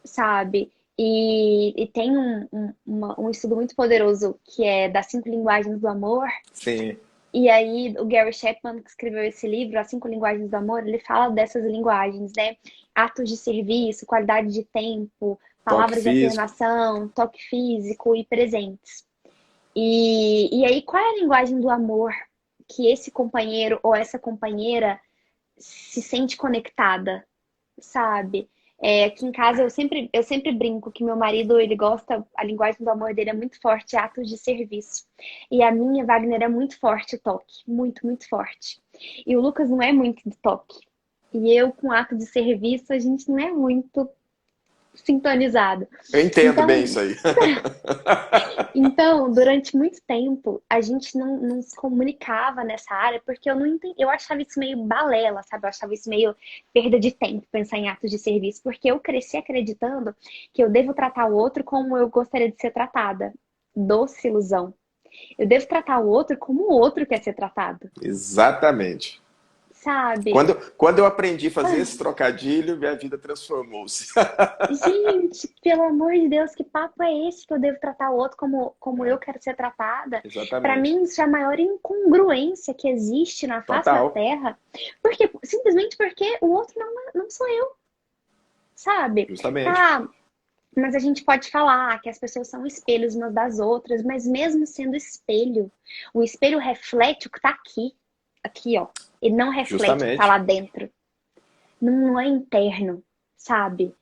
sabe? E tem um estudo muito poderoso que é das 5 linguagens do amor. Sim. E aí, o Gary Chapman, que escreveu esse livro, As 5 Linguagens do Amor, ele fala dessas linguagens, né? Atos de serviço, qualidade de tempo, Toque palavras de físico. afirmação, toque físico e presentes. E aí, qual é a linguagem do amor que esse companheiro ou essa companheira se sente conectada, sabe? Aqui em casa eu sempre brinco que meu marido, ele gosta, a linguagem do amor dele é muito forte, atos de serviço. E a minha, Wagner, é muito forte o toque, muito, muito forte. E o Lucas não é muito do toque. E eu, com ato de serviço, a gente não é muito sintonizado. Eu entendo bem Então, isso aí. então, durante muito tempo, a gente não se comunicava nessa área porque eu não entendi, eu achava isso meio balela, sabe? Eu achava isso meio perda de tempo pensar em atos de serviço, porque eu cresci acreditando que eu devo tratar o outro como eu gostaria de ser tratada. Doce ilusão. Eu devo tratar o outro como o outro quer ser tratado, Exatamente. sabe? Quando eu aprendi a fazer esse trocadilho, minha vida transformou-se. Gente, pelo amor de Deus, que papo é esse que eu devo tratar o outro como eu quero ser tratada? Para Exatamente. mim, isso é a maior incongruência que existe na face da Total. Terra. Porque, simplesmente porque o outro não sou eu, sabe? Justamente. Tá, mas a gente pode falar que as pessoas são espelhos umas das outras, mas mesmo sendo espelho, o espelho reflete o que tá aqui, ó. Ele não reflete o que tá Justamente. lá dentro. Não é interno, sabe?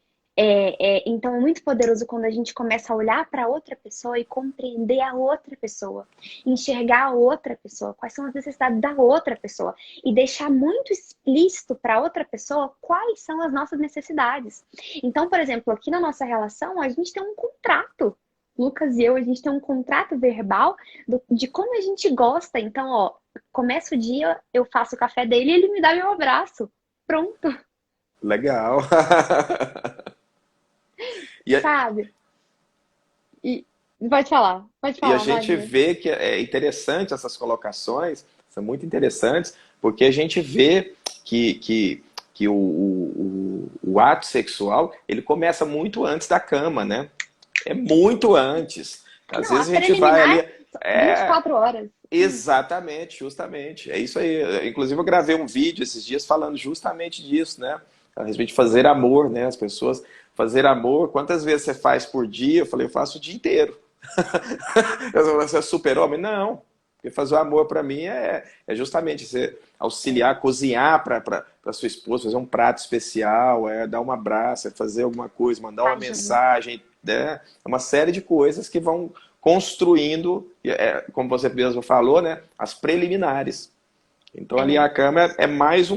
Então é muito poderoso quando a gente começa a olhar para outra pessoa e compreender a outra pessoa, enxergar a outra pessoa, quais são as necessidades da outra pessoa e deixar muito explícito para outra pessoa quais são as nossas necessidades. Então, por exemplo, aqui na nossa relação, a gente tem um contrato. Lucas e eu, a gente tem um contrato verbal de como a gente gosta. Então, ó, começa o dia, eu faço o café dele e ele me dá meu abraço. Pronto, Legal. E a, sabe? E pode e a falar, gente Wagner. vê que é interessante essas colocações, são muito interessantes, porque a gente vê que o ato sexual, ele começa muito antes da cama, né? É muito antes. Às Não, a vezes a gente vai preliminar, ali. É, 24 horas. exatamente, justamente. É isso aí. Inclusive, eu gravei um vídeo esses dias falando justamente disso, né? A respeito de fazer amor, né? As pessoas fazer amor. Quantas vezes você faz por dia? Eu falei, eu faço o dia inteiro. Você é super-homem? Não. Porque fazer o amor para mim é justamente você auxiliar, cozinhar para sua esposa, fazer um prato especial, dar um abraço, fazer alguma coisa, mandar uma Tá junto. mensagem, né? É uma série de coisas que vão construindo, como você mesmo falou, né? As preliminares. Então ali É, a cama é mais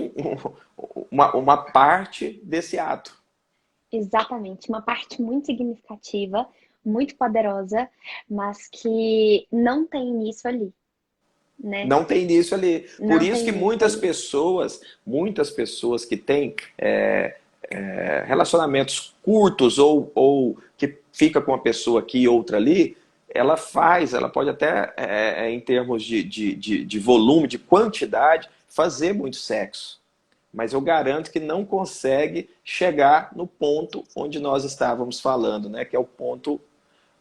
uma parte desse ato. exatamente. Uma parte muito significativa, muito poderosa, mas que não tem início ali, né? Não tem início ali. Por Não isso tem que início ali. muitas pessoas que têm relacionamentos curtos ou que fica com uma pessoa aqui e outra ali, ela pode até, em termos de volume, de quantidade, fazer muito sexo. Mas eu garanto que não consegue chegar no ponto onde nós estávamos falando, né? Que é o ponto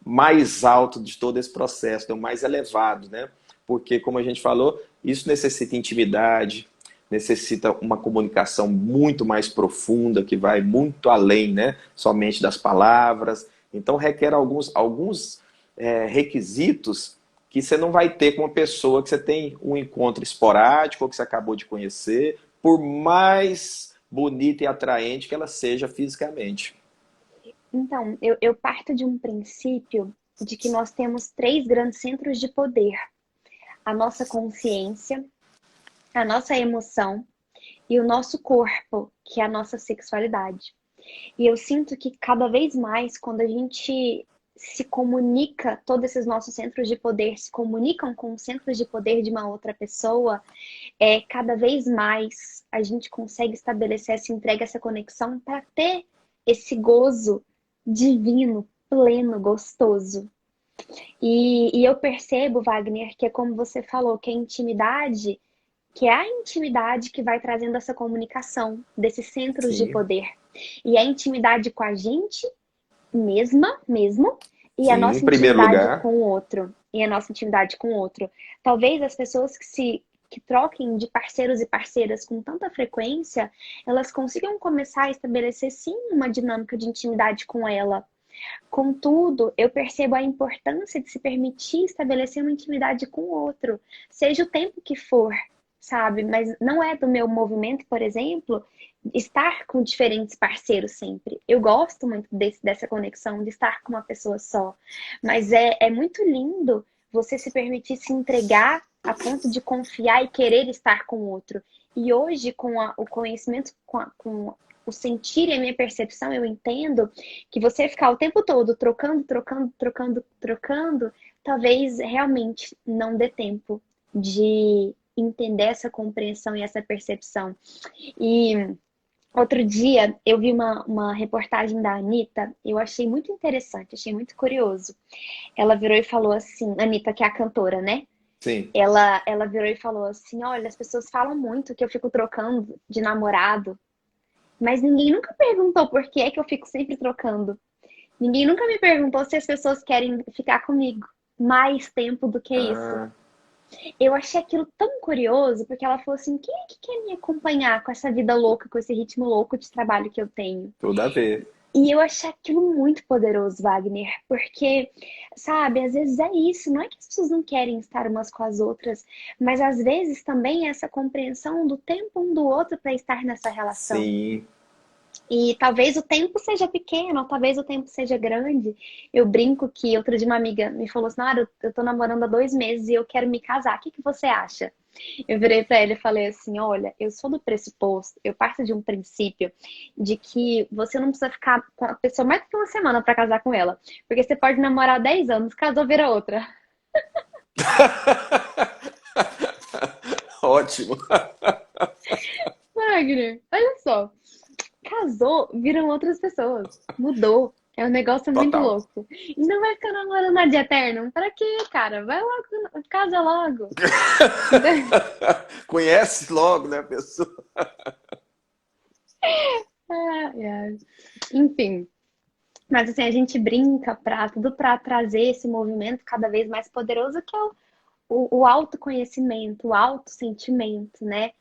mais alto de todo esse processo, né? O mais elevado, né? Porque, como a gente falou, isso necessita intimidade, necessita uma comunicação muito mais profunda, que vai muito além, né? Somente das palavras. Então, requer alguns requisitos que você não vai ter com uma pessoa que você tem um encontro esporádico ou que você acabou de conhecer, por mais bonita e atraente que ela seja fisicamente. Então, eu parto de um princípio de que nós temos três grandes centros de poder: a nossa consciência, a nossa emoção e o nosso corpo, que é a nossa sexualidade. E eu sinto que cada vez mais, quando a gente se comunica, todos esses nossos centros de poder se comunicam com os centros de poder de uma outra pessoa, cada vez mais a gente consegue estabelecer essa entrega, essa conexão para ter esse gozo divino, pleno, gostoso. E eu percebo, Wagner, que é como você falou, que é a intimidade que vai trazendo essa comunicação desses centros de Sim, poder. E a intimidade com a gente mesmo, e a sim, em nossa primeiro intimidade lugar. com o outro. E a nossa intimidade com o outro. Talvez as pessoas que troquem de parceiros e parceiras com tanta frequência, elas consigam começar a estabelecer sim uma dinâmica de intimidade com ela. Contudo, eu percebo a importância de se permitir estabelecer uma intimidade com o outro, seja o tempo que for, sabe? Mas não é do meu movimento, por exemplo, estar com diferentes parceiros sempre. Eu gosto muito dessa conexão, de estar com uma pessoa só. Mas é muito lindo você se permitir se entregar a ponto de confiar e querer estar com o outro. E hoje, com o conhecimento, com o sentir e a minha percepção, eu entendo que você ficar o tempo todo trocando, talvez realmente não dê tempo de entender essa compreensão e essa percepção. E Outro dia eu vi uma reportagem da Anitta, eu achei muito interessante, achei muito curioso. Ela virou e falou assim, Anitta, que é a cantora, né? Sim. Ela virou e falou assim: Olha, as pessoas falam muito que eu fico trocando de namorado, mas ninguém nunca perguntou por que é que eu fico sempre trocando. Ninguém nunca me perguntou se as pessoas querem ficar comigo mais tempo do que isso. Ah, Eu achei aquilo tão curioso, porque ela falou assim: quem é que quer me acompanhar com essa vida louca, com esse ritmo louco de trabalho que eu tenho? tudo a ver. E eu achei aquilo muito poderoso, Wagner, porque, sabe, às vezes é isso, não é que as pessoas não querem estar umas com as outras, mas às vezes também é essa compreensão do tempo um do outro para estar nessa relação. Sim. E talvez o tempo seja pequeno, ou talvez o tempo seja grande. Eu brinco que outro dia uma amiga me falou assim: eu tô namorando há 2 meses e eu quero me casar. O que que você acha? Eu virei pra ele e falei assim: olha, eu sou do pressuposto, eu parto de um princípio de que você não precisa ficar com a pessoa mais do que uma semana pra casar com ela. Porque você pode namorar 10 anos, casou, vira outra. Ótimo. Wagner, olha só. Casou, viram outras pessoas. Mudou. É um negócio muito Total. louco. E não vai ficar namorando de eterno. Pra quê, cara? Vai logo, casa logo. Conhece logo, né, a pessoa? Ai, ai. Enfim. Mas assim, a gente brinca pra tudo pra trazer esse movimento cada vez mais poderoso que é o autoconhecimento, o autossentimento, né?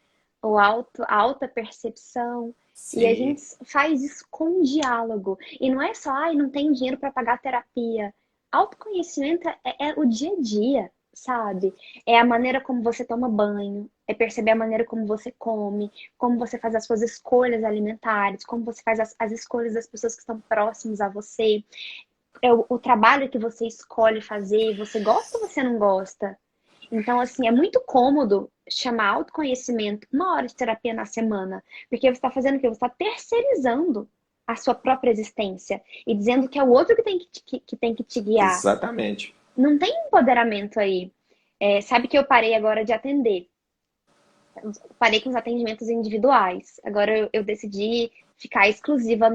A alta percepção. E a Sim. gente faz isso com diálogo. E não é só, ai, não tem dinheiro para pagar terapia. Autoconhecimento é o dia a dia, sabe? É a maneira como você toma banho, é perceber a maneira como você come, como você faz as suas escolhas alimentares, como você faz as escolhas das pessoas que estão próximas a você. É o trabalho que você escolhe fazer, você gosta ou você não gosta? Então, assim, é muito cômodo chamar autoconhecimento 1 hora de terapia na semana, porque você está fazendo o quê? Você está terceirizando a sua própria existência e dizendo que é o outro que tem que tem que te guiar. Exatamente. Não tem empoderamento aí. É, sabe que eu parei agora de atender. Eu parei com os atendimentos individuais. Agora eu decidi ficar exclusiva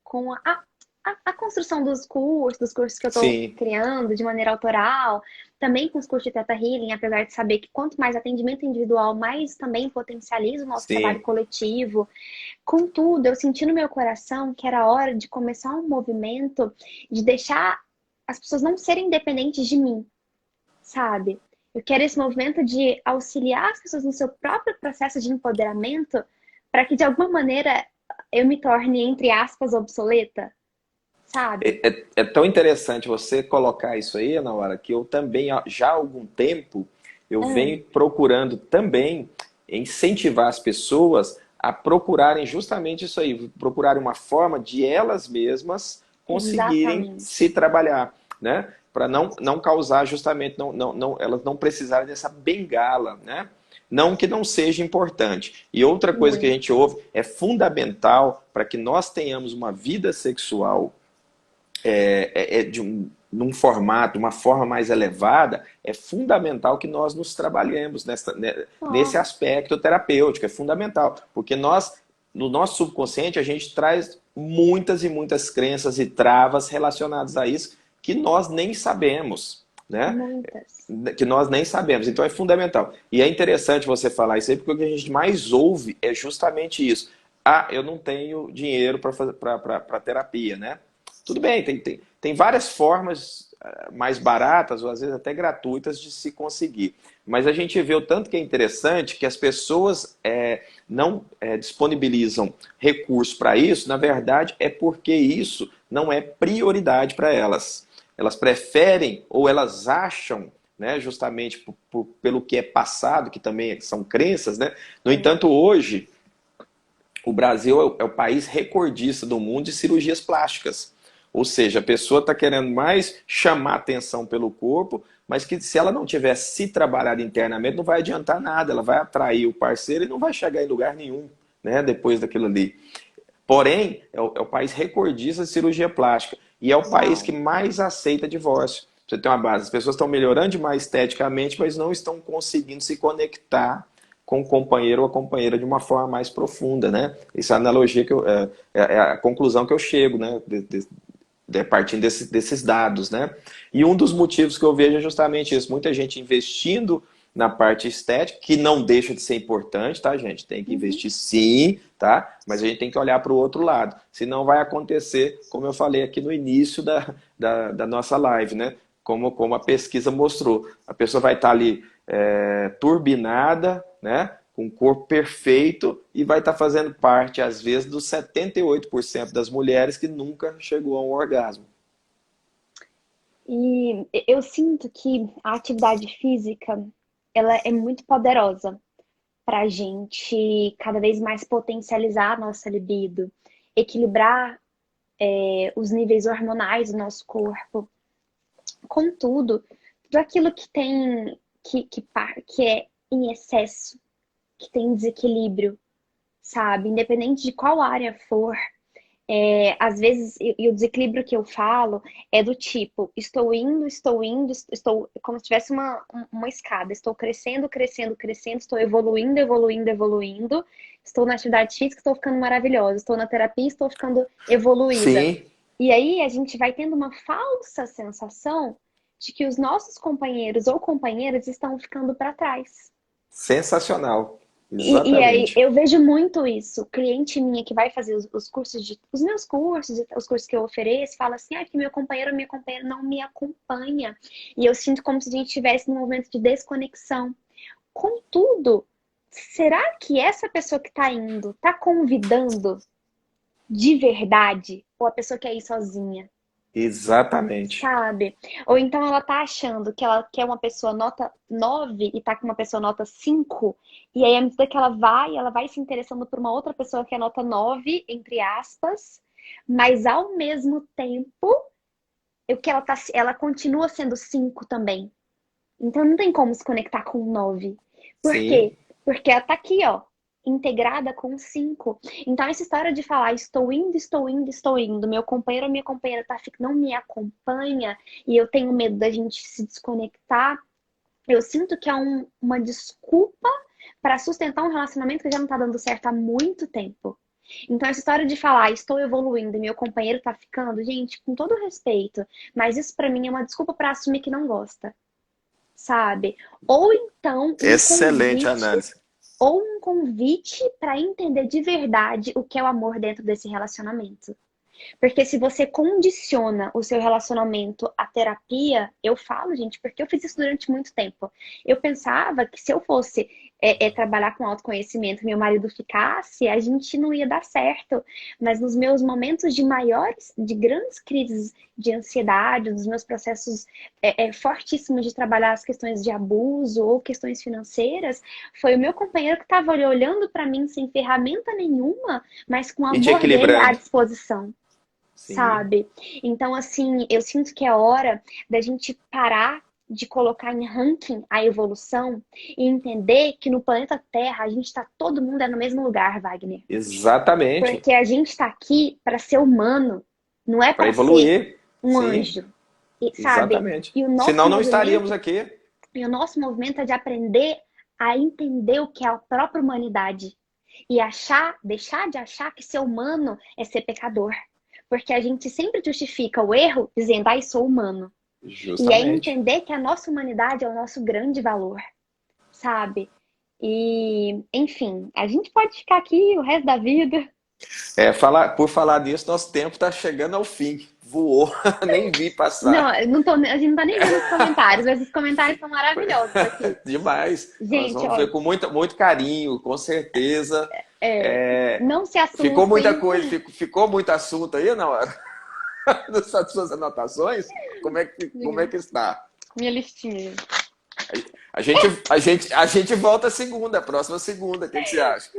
com a construção dos cursos que eu estou Sim, criando de maneira autoral, também com os cursos de Teta Healing, apesar de saber que quanto mais atendimento individual, mais também potencializa o nosso trabalho sim. coletivo. Contudo, eu senti no meu coração que era hora de começar um movimento de deixar as pessoas não serem dependentes de mim, sabe? Eu quero esse movimento de auxiliar as pessoas no seu próprio processo de empoderamento para que, de alguma maneira, eu me torne, entre aspas, obsoleta, sabe? É tão interessante você colocar isso aí, Ana Laura, que eu também, já há algum tempo, eu Ah, venho procurando também incentivar as pessoas a procurarem justamente isso aí, procurarem uma forma de elas mesmas conseguirem se exatamente. trabalhar, né? Para não causar justamente, elas não precisarem dessa bengala, né? Não que não seja importante. E outra coisa que a gente Muito. ouve é fundamental para que nós tenhamos uma vida sexual num formato, uma forma mais elevada, é fundamental que nós nos trabalhemos nesse Ó, aspecto terapêutico, é fundamental, porque nós, no nosso subconsciente, a gente traz muitas e muitas crenças e travas relacionadas a isso que nós nem sabemos, né? muitas. Que nós nem sabemos. Então é fundamental. E é interessante você falar isso aí, porque o que a gente mais ouve é justamente isso. Ah, eu não tenho dinheiro para terapia, né? Tudo bem, tem várias formas mais baratas ou às vezes até gratuitas de se conseguir. Mas a gente vê o tanto que é interessante que as pessoas não disponibilizam recursos para isso, na verdade é porque isso não é prioridade para elas. Elas preferem ou elas acham, né, justamente pelo que é passado, que também são crenças, né? No É. entanto, hoje o Brasil é o país recordista do mundo de cirurgias plásticas. Ou seja, a pessoa está querendo mais chamar atenção pelo corpo, mas que se ela não tiver se trabalhado internamente, não vai adiantar nada. Ela vai atrair o parceiro e não vai chegar em lugar nenhum, né, depois daquilo ali. Porém, é o país recordista de cirurgia plástica. E é o país que Uau. mais aceita divórcio. Você tem uma base. As pessoas estão melhorando demais esteticamente, mas não estão conseguindo se conectar com o companheiro ou a companheira de uma forma mais profunda, né? Essa é a analogia é a conclusão que eu chego, né? Partindo desses dados, né? E um dos motivos que eu vejo é justamente isso, muita gente investindo na parte estética, que não deixa de ser importante, tá, gente? Tem que investir sim, tá? Mas a gente tem que olhar para o outro lado. Senão vai acontecer, como eu falei aqui no início da nossa live, né? Como a pesquisa mostrou. A pessoa vai estar ali turbinada, né? Com o corpo perfeito e vai estar fazendo parte, às vezes, dos 78% das mulheres que nunca chegou a um orgasmo. E eu sinto que a atividade física, ela é muito poderosa para a gente cada vez mais potencializar a nossa libido, equilibrar os níveis hormonais do nosso corpo. Contudo, tudo aquilo que tem que é em excesso, que tem desequilíbrio, sabe? Independente de qual área for, às vezes, e o desequilíbrio que eu falo é do tipo, estou indo, estou como se tivesse uma escada, estou crescendo, crescendo, crescendo, estou evoluindo, evoluindo, evoluindo, estou na atividade física, estou ficando maravilhosa, estou na terapia, estou ficando evoluída. Sim, E aí a gente vai tendo uma falsa sensação de que os nossos companheiros ou companheiras estão ficando para trás. sensacional. E aí Exatamente. eu vejo muito isso. Cliente minha que vai fazer os cursos os meus cursos, os cursos que eu ofereço, fala assim, que meu companheiro ou minha companheira não me acompanha. E eu sinto como se a gente estivesse num momento de desconexão. Contudo, será que essa pessoa que está indo está convidando de verdade? Ou a pessoa quer ir sozinha? Exatamente. Sabe? Ou então ela tá achando que ela quer uma pessoa nota 9 e tá com uma pessoa nota 5 e aí à medida que ela vai se interessando por uma outra pessoa que é nota 9 entre aspas, mas ao mesmo tempo, ela continua sendo 5 também. Então não tem como se conectar com um 9. Por Sim. quê? Porque ela tá aqui, ó, integrada com 5. Então essa história de falar estou indo, estou indo, estou indo, meu companheiro ou minha companheira não me acompanha e eu tenho medo da gente se desconectar, eu sinto que é uma desculpa para sustentar um relacionamento que já não tá dando certo há muito tempo. Então, essa história de falar, estou evoluindo e meu companheiro tá ficando, gente, com todo respeito, mas isso para mim é uma desculpa para assumir que não gosta, sabe? Ou então Excelente análise. um convite para entender de verdade o que é o amor dentro desse relacionamento. Porque se você condiciona o seu relacionamento à terapia, eu falo, gente, porque eu fiz isso durante muito tempo. Eu pensava que se eu fosse trabalhar com autoconhecimento, meu marido ficasse, a gente não ia dar certo. Mas nos meus momentos de grandes crises de ansiedade, nos meus processos fortíssimos de trabalhar as questões de abuso ou questões financeiras, foi o meu companheiro que estava olhando para mim sem ferramenta nenhuma, mas com o E te amor dele à equilibrando. disposição, Sim. sabe? Então, assim, eu sinto que é hora da gente parar de colocar em ranking a evolução e entender que no planeta Terra a gente tá todo mundo no mesmo lugar, Wagner. Exatamente. Porque a gente tá aqui para ser humano, não é Para para ser evoluir. um Sim, anjo, sabe? exatamente. E Senão não estaríamos aqui. o nosso movimento é de aprender a entender o que é a própria humanidade e deixar de achar que ser humano é ser pecador. Porque a gente sempre justifica o erro dizendo, sou humano. E é Justamente. entender que a nossa humanidade é o nosso grande valor, sabe? E, enfim, a gente pode ficar aqui o resto da vida. Por falar nisso, nosso tempo está chegando ao fim. Voou, nem vi Não, passar. a gente não tá nem vendo os comentários, mas os comentários são maravilhosos aqui. Demais. Nós Gente, vamos ó, ver com muito carinho, com certeza. é, É, não se ficou muita assustem. coisa, ficou muito assunto aí na hora das suas anotações? Como é que está? Minha listinha. A gente volta segunda, próxima segunda. O que você acha?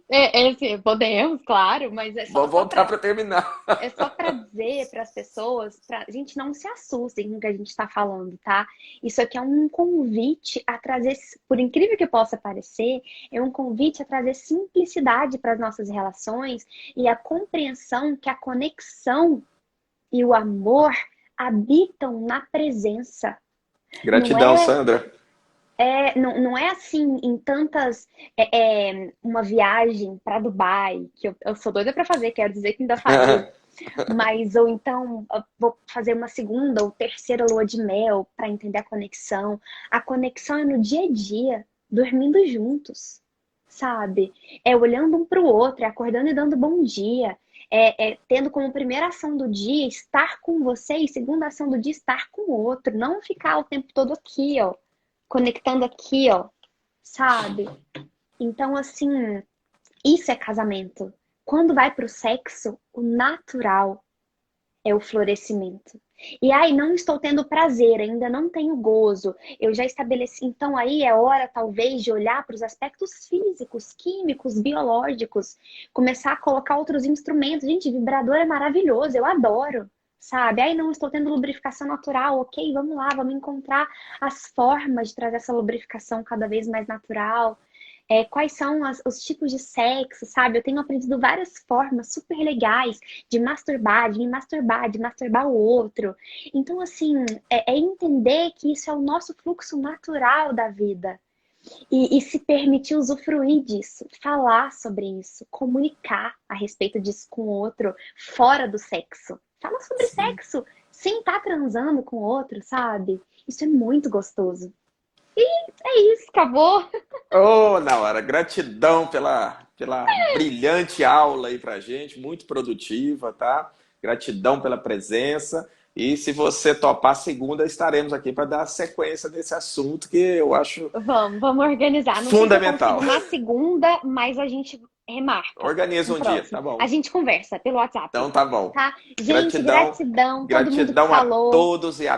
Assim, podemos, claro, mas Vamos voltar para terminar. é só para dizer para as pessoas, pra gente não se assustem com o que a gente está falando, tá? Isso aqui é um convite a trazer, por incrível que possa parecer, é um convite a trazer simplicidade para as nossas relações e a compreensão que a conexão e o amor habitam na presença. Não Gratidão, é Sandra. não é assim em tantas. Uma viagem para Dubai, que eu sou doida para fazer, quero dizer que ainda faria. Mas, ou então, eu vou fazer uma segunda ou terceira lua de mel para entender a conexão. A conexão é no dia a dia, dormindo juntos, sabe? É olhando um para o outro, é acordando e dando bom dia. Tendo como primeira ação do dia estar com você e segunda ação do dia estar com o outro. Não ficar o tempo todo aqui, ó, conectando aqui, ó, sabe? Então, assim, isso é casamento. Quando vai pro sexo, o natural é o florescimento. E aí, não estou tendo prazer, ainda não tenho gozo. Eu já estabeleci. Então, aí é hora, talvez, de olhar para os aspectos físicos, químicos, biológicos, começar a colocar outros instrumentos. Gente, vibrador é maravilhoso, eu adoro. Sabe? Aí não estou tendo lubrificação natural, ok, vamos lá, vamos encontrar as formas de trazer essa lubrificação cada vez mais natural. Quais são os tipos de sexo, sabe? Eu tenho aprendido várias formas super legais de masturbar, de me masturbar, de masturbar o outro. Então, assim, é entender que isso é o nosso fluxo natural da vida. E se permitir usufruir disso, falar sobre isso, comunicar a respeito disso com o outro, fora do sexo. Fala sobre Sim. sexo, sem estar transando com o outro, sabe? Isso é muito gostoso. É isso, acabou. Oh, na hora, gratidão pela brilhante aula aí pra gente, muito produtiva, tá? Gratidão pela presença. E se você topar segunda, estaremos aqui para dar sequência nesse assunto que eu acho Vamos organizar. Não sei se eu consigo fundamental. na segunda, mas a gente remarca Organiza um um dia, tá próximo. A bom? gente conversa pelo WhatsApp, Então tá bom. tá? Gente, Gratidão, gratidão, todo mundo que gratidão a falou. todos e a